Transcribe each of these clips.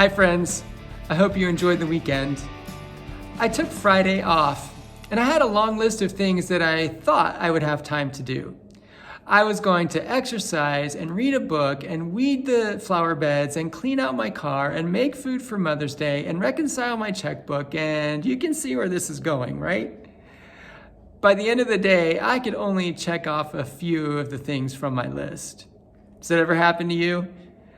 Hi friends, I hope you enjoyed the weekend. I took Friday off and I had a long list of things that I thought I would have time to do. I was going to exercise and read a book and weed the flower beds and clean out my car and make food for Mother's Day and reconcile my checkbook, and you can see where this is going, right? By the end of the day, I could only check off a few of the things from my list. Does that ever happen to you?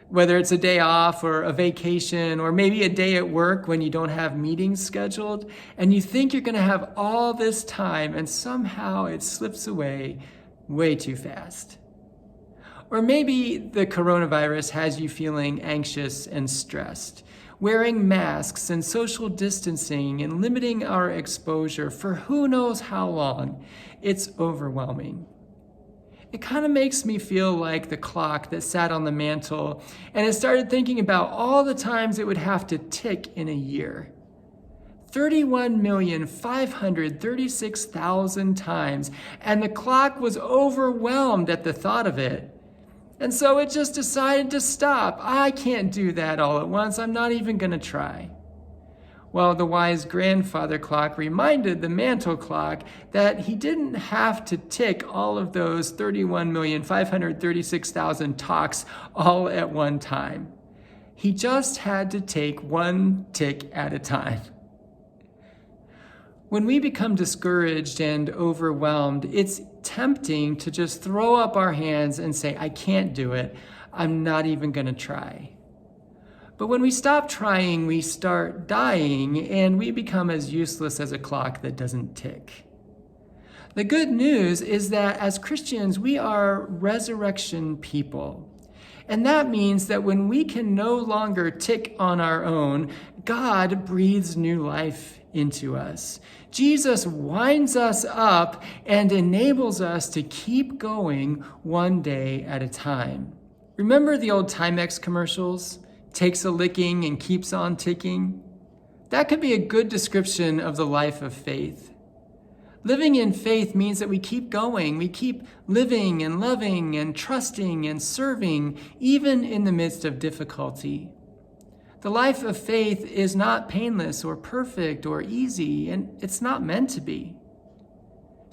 Whether it's a day off or a vacation or maybe a day at work when you don't have meetings scheduled and you think you're going to have all this time and somehow it slips away way too fast. Or maybe the coronavirus has you feeling anxious and stressed, wearing masks and social distancing and limiting our exposure for who knows how long. It's overwhelming. It kind of makes me feel like the clock that sat on the mantle and it started thinking about all the times it would have to tick in a year. 31,536,000 times, and the clock was overwhelmed at the thought of it. And so it just decided to stop. I can't do that all at once. I'm not even going to try. Well, the wise grandfather clock reminded the mantle clock that he didn't have to tick all of those 31,536,000 talks all at one time. He just had to take one tick at a time. When we become discouraged and overwhelmed, it's tempting to just throw up our hands and say, I can't do it. I'm not even going to try. But when we stop trying, we start dying, and we become as useless as a clock that doesn't tick. The good news is that as Christians, we are resurrection people. And that means that when we can no longer tick on our own, God breathes new life into us. Jesus winds us up and enables us to keep going one day at a time. Remember the old Timex commercials? Takes a licking and keeps on ticking? That could be a good description of the life of faith. Living in faith means that we keep going. We keep living and loving and trusting and serving, even in the midst of difficulty. The life of faith is not painless or perfect or easy, and it's not meant to be.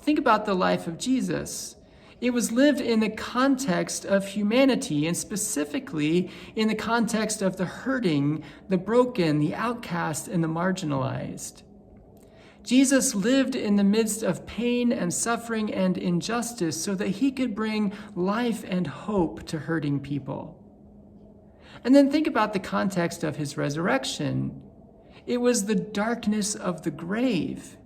Think about the life of Jesus. It was lived in the context of humanity, and specifically in the context of the hurting, the broken, the outcast, and the marginalized. Jesus lived in the midst of pain and suffering and injustice so that he could bring life and hope to hurting people. And then think about the context of his resurrection. It was the darkness of the grave.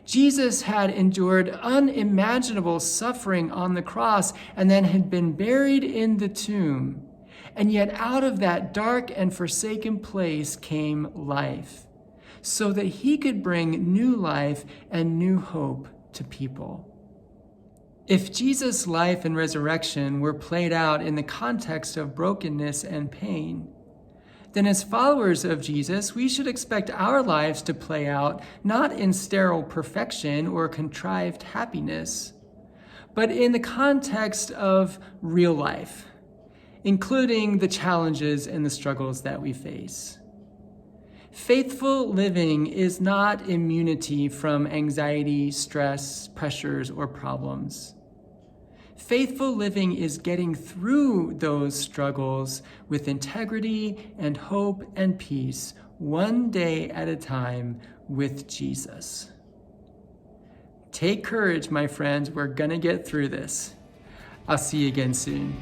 Jesus had endured unimaginable suffering on the cross and then had been buried in the tomb. And yet out of that dark and forsaken place came life, so that he could bring new life and new hope to people. If Jesus' life and resurrection were played out in the context of brokenness and pain, then as followers of Jesus, we should expect our lives to play out not in sterile perfection or contrived happiness, but in the context of real life, including the challenges and the struggles that we face. Faithful living is not immunity from anxiety, stress, pressures, or problems. Faithful living is getting through those struggles with integrity and hope and peace, one day at a time with Jesus. Take courage, my friends. We're going to get through this. I'll see you again soon.